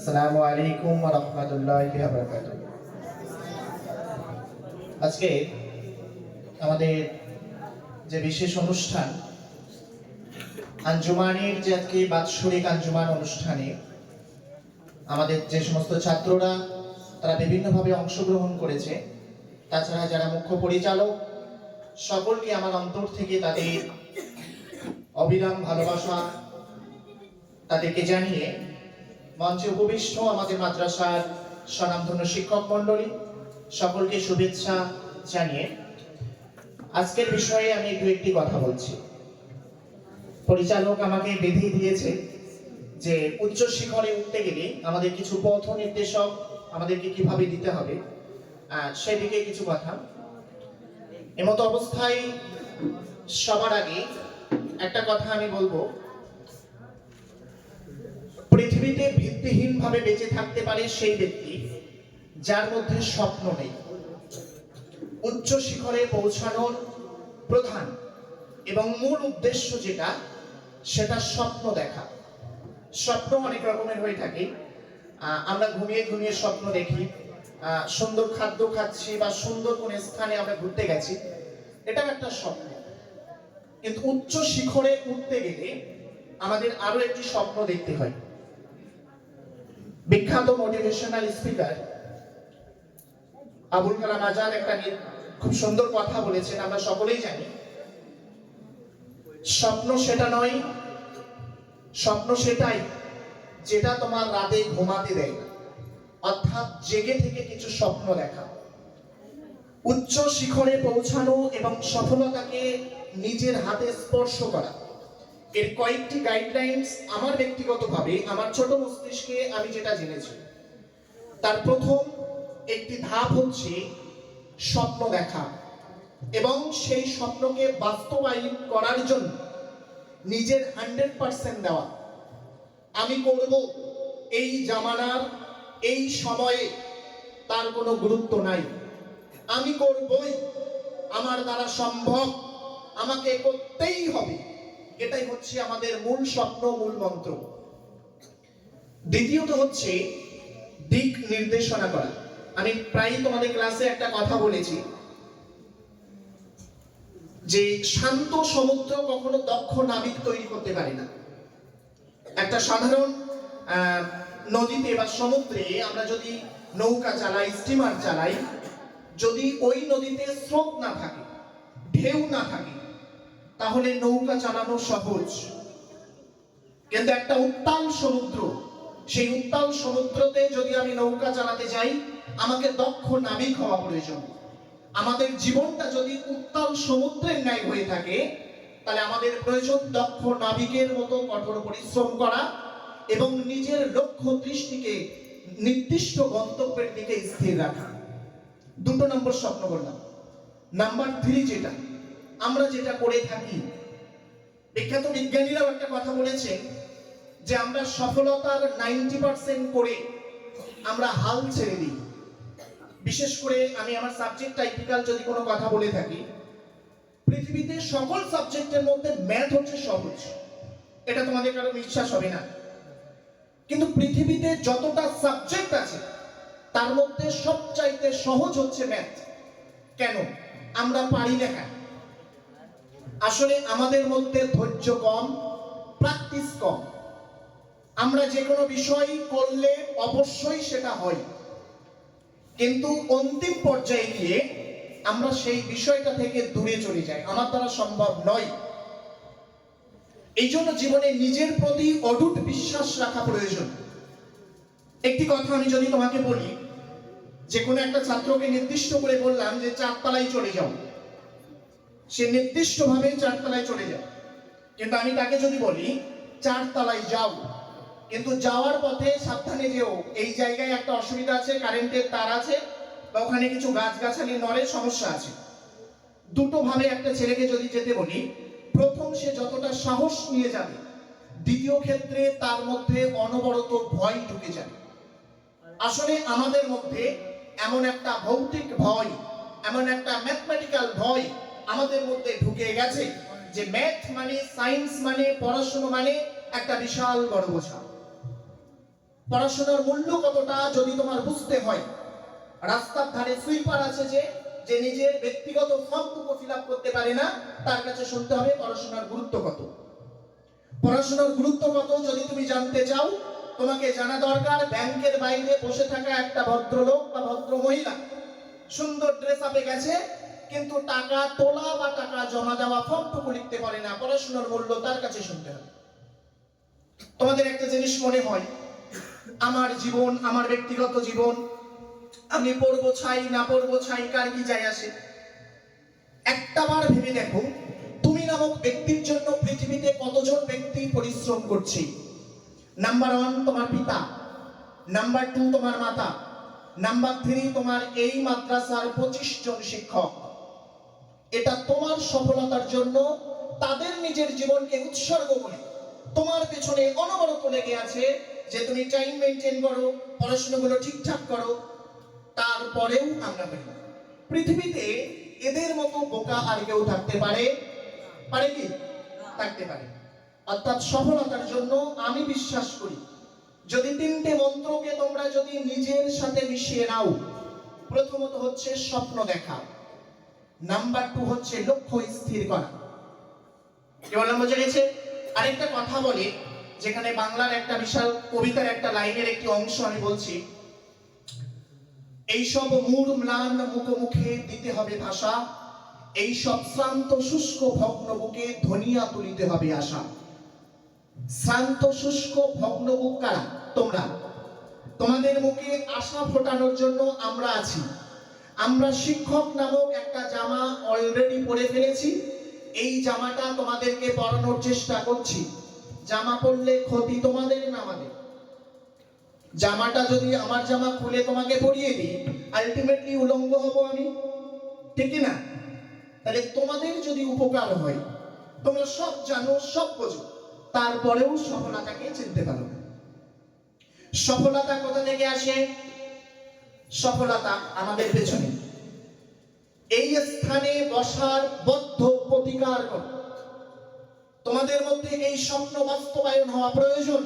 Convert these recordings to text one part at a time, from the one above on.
আসসালামু আলাইকুম ওয়া রাহমাতুল্লাহি ওয়া বারাকাতুহু। আজকে আমাদের যে বিশেষ অনুষ্ঠান আঞ্জুমানের যে আজকে বাৎসরিক আঞ্জুমান অনুষ্ঠানে আমাদের যে সমস্ত ছাত্ররা তারা বিভিন্নভাবে অংশগ্রহণ করেছে, তাছাড়া যারা মুখ্য পরিচালক সকলকে আমার অন্তর থেকে তাদের অবিরাম ভালোবাসা তাদেরকে জানিয়ে মঞ্চে উপবিষ্ট আমাদের মাদ্রাসার স্বনামধন্য শিক্ষক মণ্ডলী সকলকে শুভেচ্ছা জানিয়ে আজকের বিষয়ে আমি একটি কথা বলছি। পরিচালক আমাকে বেঁধে দিয়েছে যে উচ্চ শিখরে উঠতে গেলে আমাদের কিছু পথ নির্দেশক আমাদেরকে কিভাবে দিতে হবে, সেদিকে কিছু কথা। এমতো অবস্থায় সবার আগে একটা কথা আমি বলবো, পৃথিবীতে ভিত্তিহীন ভাবে বেঁচে থাকতে পারে সেই ব্যক্তি যার মধ্যে স্বপ্ন নেই। উচ্চ শিখরে পৌঁছানোর প্রধান এবং মূল উদ্দেশ্য যেটা, সেটা স্বপ্ন দেখা। স্বপ্ন অনেক রকমের হয়ে থাকে। আমরা ঘুমিয়ে ঘুমিয়ে স্বপ্ন দেখি, সুন্দর খাদ্য খাচ্ছি বা সুন্দর কোন স্থানে আমরা ঘুরতে গেছি, এটাও একটা স্বপ্ন। কিন্তু উচ্চ শিখরে উঠতে গেলে আমাদের আরো একটি স্বপ্ন দেখতে হয়। বিখ্যাত মোটিভেশনাল স্পিকার আবুল কালাম আজাদ একটা খুব সুন্দর কথা বলেছেন, আমরা সকলেই জানি। স্বপ্ন সেটা নয়, স্বপ্ন সেটাই যেটা তোমার রাতে ঘুমাতে দেয় না, অর্থাৎ জেগে থেকে কিছু স্বপ্ন দেখা। উচ্চ শিখরে পৌঁছানো এবং সফলতাকে নিজের হাতে স্পর্শ করা, এর কয়েকটি গাইডলাইনস আমার ব্যক্তিগতভাবে আমার ছোট মস্তিষ্কে আমি যেটা জেনেছি, তার প্রথম একটি ধাপ হচ্ছে স্বপ্ন দেখা এবং সেই স্বপ্নকে বাস্তবায়ন করার জন্য নিজের 100% দেওয়া। আমি করব এই জামানার এই সময়ে তার কোনো গুরুত্ব নাই, আমি করবই, আমার দ্বারা সম্ভব, আমাকে করতেই হবে, এটাই হচ্ছে আমাদের মূল স্বপ্ন, মূল মন্ত্র। দ্বিতীয়ত হচ্ছে দিক নির্দেশনা করা। আমি প্রায় তোমাদের ক্লাসে একটা কথা বলেছি যে শান্ত সমুদ্র কখনো দক্ষ নাবিক তৈরি করতে পারে না। একটা সাধারণ নদীতে বা সমুদ্রে আমরা যদি নৌকা চালাই, স্টিমার চালাই, যদি ওই নদীতে স্রোত না থাকে, ঢেউ না থাকে, তাহলে নৌকা চালানো সহজ। কিন্তু একটা উত্তাল সমুদ্র, সেই উত্তাল সমুদ্রতে যদি আমি নৌকা চালাতে যাই, আমাকে দক্ষ নাবিক হওয়া প্রয়োজন। আমাদের জীবনটা যদি উত্তাল সমুদ্রের ন্যায় হয়ে থাকে, তাহলে আমাদের প্রয়োজন দক্ষ নাবিকের মতো কঠোর পরিশ্রম করা এবং নিজের লক্ষ্য দৃষ্টিকে নির্দিষ্ট গন্তব্যের দিকে স্থির রাখা। 2 নম্বর স্বপ্ন বললাম। নাম্বার 3 যেটা আমরা যেটা করে থাকি, বিখ্যাত বিজ্ঞানীরাও একটা কথা বলেছেন যে আমরা সফলতার 90% করে আমরা হাল ছেড়ে দিই। বিশেষ করে আমি আমার সাবজেক্ট টাইপিক্যাল যদি কোনো কথা বলে থাকি, পৃথিবীতে সকল সাবজেক্টের মধ্যে ম্যাথ হচ্ছে সহজ, এটা তোমাদের কারো বিশ্বাস হবে না। কিন্তু পৃথিবীতে যতটা সাবজেক্ট আছে তার মধ্যে সবচাইতে সহজ হচ্ছে ম্যাথ। কেন? আমরা পারি না কেন? আসলে আমাদের মধ্যে ধৈর্য কম, প্র্যাকটিস কম। আমরা যে কোনো বিষয় করলে অবশ্যই সেটা হয়, কিন্তু অন্তিম পর্যায়ে গিয়ে আমরা সেই বিষয়টা থেকে দূরে চলে যাই, আমার দ্বারা সম্ভব নয়। এই জন্য জীবনে নিজের প্রতি অটুট বিশ্বাস রাখা প্রয়োজন। একটি কথা আমি যদি তোমাকে বলি, যে কোনো একটা ছাত্রকে নির্দিষ্ট করে বললাম যে 4 তলায় চলে যাও, সে নির্দিষ্টভাবে 4 তলায় চলে যায়। কিন্তু আমি তাকে যদি বলি 4 তলায় যাও, কিন্তু যাওয়ার পথে সাবধানে যেও, এই জায়গায় একটা অসুবিধা আছে, কারেন্টের তার আছে বা ওখানে কিছু গাছগাছালি নড়ে, সমস্যা আছে। দুটো ভাবে একটা ছেলেকে যদি যেতে বলি, প্রথম সে যতটা সাহস নিয়ে যাবে, দ্বিতীয় ক্ষেত্রে তার মধ্যে অনবরত ভয় ঢুকে যাবে। আসলে আমাদের মধ্যে এমন একটা ভৌতিক ভয়, এমন একটা ম্যাথমেটিক্যাল ভয় আমাদের মধ্যে ঢুকে গেছে যে ম্যাথ মানে, সায়েন্স মানে, পড়াশোনা মানে একটা বিশাল বড় বোঝা। পড়াশোনার মূল্য কতটা যদি তোমার বুঝতে হয়, রাস্তার ধারে সুইপার আছে যে যে নিজের ব্যক্তিগত ফর্মটুকু ফিল আপ করতে পারে না, তার কাছে শুনতে হবে পড়াশোনার গুরুত্ব কত। পড়াশোনার গুরুত্ব কত যদি তুমি জানতে চাও, তোমাকে জানা দরকার ব্যাংকের বাইরে বসে থাকা একটা ভদ্রলোক বা ভদ্র মহিলা সুন্দর ড্রেস আপে গেছে, কিন্তু টাকা তোলা বা টাকা জমা দেওয়া ফর্মটুকু লিখতে পারে না। পড়াশোনার মূল্য তার কাছে শুনতে হবে। তোমাদের একটা জিনিস মনে হয়, আমার জীবন, আমার ব্যক্তিগত জীবন, আমি পড়বো ছাই না পড়বো ছাই, কার কি যায় আসে? একটাবার ভেবে দেখো, তুমি নামক ব্যক্তির জন্য পৃথিবীতে কতজন ব্যক্তি পরিশ্রম করছে। নাম্বার 1 তোমার পিতা, নাম্বার 2 তোমার মাতা, নাম্বার 3 তোমার এই মাদ্রাসার 25 জন শিক্ষক। এটা তোমার সফলতার জন্য তাদের নিজের জীবনকে উৎসর্গ করে তোমার পেছনে অনবরত লেগে আছে যে তুমি টাইম মেনটেন করো, পড়াশোনাগুলো ঠিকঠাক করো। তারপরেও আমরা বলি পৃথিবীতে এদের মতো বোকা আর কেউ থাকতে পারে? পারে কি? থাকতে পারে। অর্থাৎ সফলতার জন্য আমি বিশ্বাস করি, যদি 3টে মন্ত্রকে তোমরা যদি নিজের সাথে মিশিয়ে নাও, প্রথমত হচ্ছে স্বপ্ন দেখা, নাম্বার 2 হচ্ছে লক্ষ্য স্থির করা। কি বললাম, বোঝা গেছে? আরেকটা কথা বলি, যেখানে বাংলার একটা বিশাল কবিতার একটা লাইনের একটি অংশ আমি বলছি, এইসব মূর ম্লান মুখে দিতে হবে ভাষা, এইসব শ্রান্ত শুষ্ক ভগ্ন বুকে ধনিয়া তুলিতে হবে আশা। শ্রান্ত শুষ্ক ভগ্ন বুক কারা? তোমরা। তোমাদের মুখে আশা ফোটানোর জন্য আমরা আছি। আমরা শিক্ষক নামক একটা জামা অলরেডি পরে ফেলেছি, এই জামাটা তোমাদেরকে পরানোর চেষ্টা করছি। জামা পরলে ক্ষতি তোমাদের না আমাদের? জামাটা যদি আমার জামা খুলে তোমাকে পরিয়ে দিই, আলটিমেটলি উলঙ্গ হব আমি, ঠিক না? তাহলে তোমাদের যদি উপকার হয়, তোমরা সব জানো, সব বোঝো, তারপরেও সফলতাকে চিনতে পারো না। সফলতা কোথা থেকে আসে? সফলতা আমাদের পেছনে এই স্থানে বসার বদ্ধ প্রতিকার কর। তোমাদের মধ্যে এই স্বপ্ন বাস্তবায়ন হওয়া প্রয়োজন।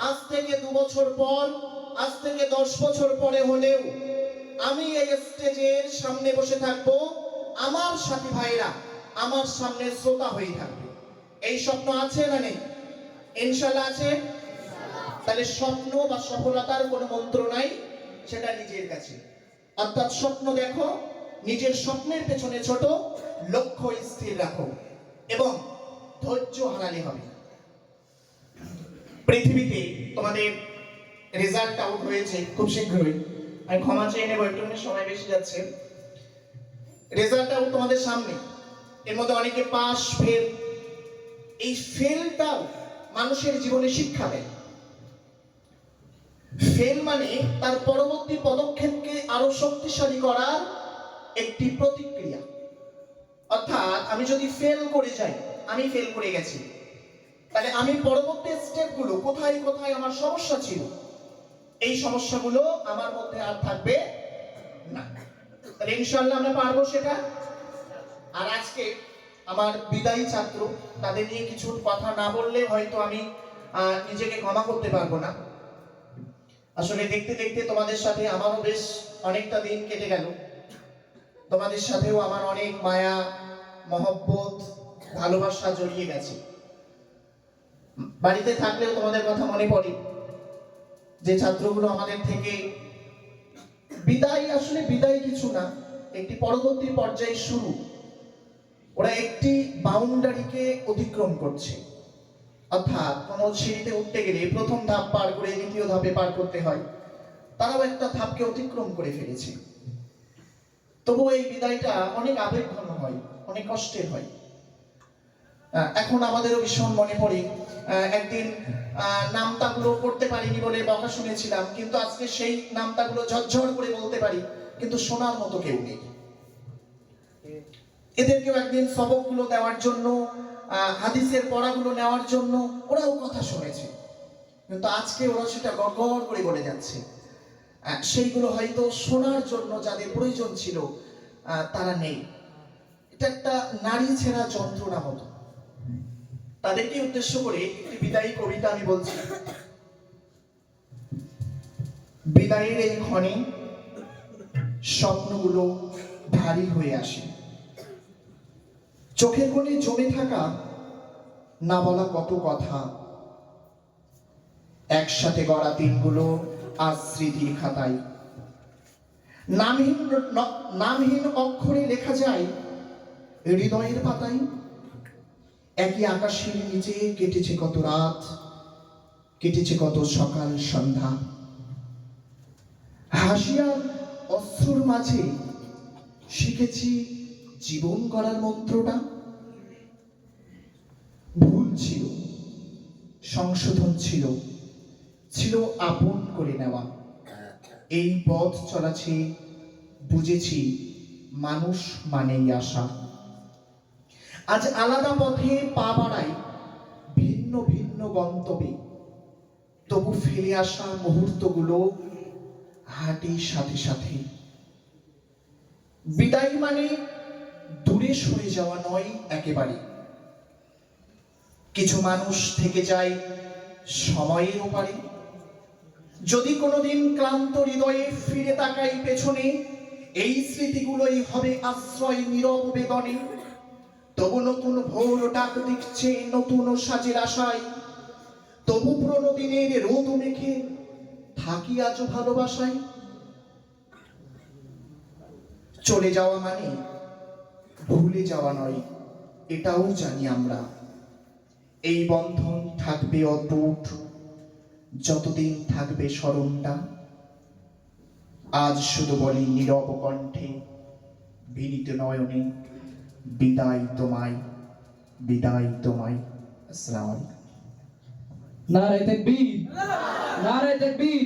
আজ থেকে 2 বছর পর, আজ থেকে 10 বছর পরে হলেও আমি এই স্টেজের সামনে বসে থাকবো, আমার সাথী ভাইরা আমার সামনে শ্রোতা হয়ে থাকবে। এই স্বপ্ন আছে না নেই? ইনশাআল্লাহ আছে। তাহলে স্বপ্ন বা সফলতার কোনো মন্ত্র নাই, সেটা নিজের কাছে। অর্থাৎ স্বপ্ন দেখো, নিজের স্বপ্নের পেছনে ছোট, লক্ষ্য স্থির রাখো এবং ধৈর্য হারালে হবে। পৃথিবীতে তোমাদের রেজাল্ট আউট হয়েছে খুব শীঘ্রই, আমি ক্ষমা চেয়ে নেব, একটু সময় বেশি যাচ্ছে। রেজাল্ট আউট তোমাদের সামনে, এর মধ্যে অনেকে পাস ফেল। এই ফেলটাও মানুষের জীবনে শিক্ষা দেয়। ফেল মানে তার পরবর্তী পদক্ষেপকে আরো শক্তিশালী করার একটি প্রতিক্রিয়া। অর্থাৎ আমি যদি ফেল করে যাই, আমি ফেল করে গেছি, তাহলে আমি পরবর্তী স্টেপগুলো কোথায় কোথায় আমার সমস্যা ছিল, এই সমস্যাগুলো আমার মধ্যে আর থাকবে না। তাহলে ইনশাআল্লাহ আমরা পারবো সেটা। আর আজকে আমার বিদায়ী ছাত্র, তাদের নিয়ে কিছু কথা না বললে হয়তো আমি নিজেকে ক্ষমা করতে পারবো না। আসলে দেখতে দেখতে তোমাদের সাথে আমারও বেশ অনেকটা দিন কেটে গেল। তোমাদের সাথেও আমার অনেক মায়া, মহব্বত, ভালোবাসা জড়িয়ে গেছে। বাড়িতে থাকলেও তোমাদের কথা মনে পড়ে, যে ছাত্রগুলো আমাদের থেকে বিদায়, আসলে বিদায় কিছু না, একটি পরবর্তী পর্যায়ে শুরু। ওরা একটি বাউন্ডারিকে অতিক্রম করছে। অর্থাৎ কোনো সিঁড়িতে উঠতে গেলে প্রথম ধাপ পার করে দ্বিতীয় ধাপে পার করতে হয়, তারাও একটা ধাপকে অতিক্রম করে ফেলেছে। তবু এই বিদায়টা অনেক আবেগঘন হয়, অনেক কষ্টের হয়। এখন আমাদেরও ভীষণ মনে পড়ে, একদিন নামতাগুলো পড়তে পারিনি বলে বকা শুনেছিলাম, কিন্তু আজকে সেই নামতাগুলো ঝরঝর করে বলতে পারি, কিন্তু শোনার মতো কেউ নেই। এদেরকেও একদিন সবকগুলো দেওয়ার জন্য, হাদিসের পড়াগুলো নেওয়ার জন্য ওরাও কথা শুনেছে, কিন্তু আজকে ওরা সেটা গড়গড় করে বলে যাচ্ছে। সেইগুলো হয়তো শোনার জন্য যাদের প্রয়োজন ছিল তারা নেই। এটা একটা নারী ছেঁড়া যন্ত্রণা মতো। তাদেরকে উদ্দেশ্য করে একটি বিদায়ী কবিতা আমি বলছি। বিদায়ের এই ক্ষণে স্বপ্নগুলো ভারী হয়ে আসে। চোখের কোণে জমে থাকা না বলা কত কথা, একসাথে গড়া দিনগুলো আজ স্মৃতির খাতায় নামহীন অক্ষরে লেখা যায় হৃদয়ের পাতায়। একই আকাশের নিচে কেটেছে কত রাত, কেটেছে কত সকাল সন্ধ্যা। হাসিয়ার অশ্রুর মাঝে শিখেছি জীবন গড়ার মন্ত্রটা। ভুল ছিল, সংশোধন ছিল, ছিল আপন করে নেওয়া। এই পথ চলাছে বুঝেছি মানুষ মানেই আশা। আজ আলাদা পথে পা বাড়াই, ভিন্ন ভিন্ন গন্তব্যে, তবু ফিরে আসা মুহূর্তগুলো হাঁটি সাথে সাথে। বিদায় মানে দূরে সরে যাওয়া নয় একেবারে। কিছু মানুষ থেকে যায় সময়ের ওপারে। যদি কোনোদিন ক্লান্ত হৃদয়ে ফিরে তাকাই পেছনে, এই স্মৃতিগুলোই হবে আশ্রয় নীরব বেদনে। তবু নতুন ভোর ডাক দিচ্ছে নতুন সাজের আশায়, তবু পুরনো দিনের রোদ মেখে থাকি আজও ভালোবাসায়। চলে যাওয়া মানে ভুলে যাওয়া নয়, এটাও জানি আমরা। এই বন্ধন থাকবে অটুট যতদিন থাকবে স্মরণটা। আজ শুধু বলি নীরব কণ্ঠে, বিনীত নয়নে, বিদায় তোমায়, বিদায় তোমায়। আসসালামু আলাইকুম। নারায়ে তাকবীর, নারায়ে তাকবীর।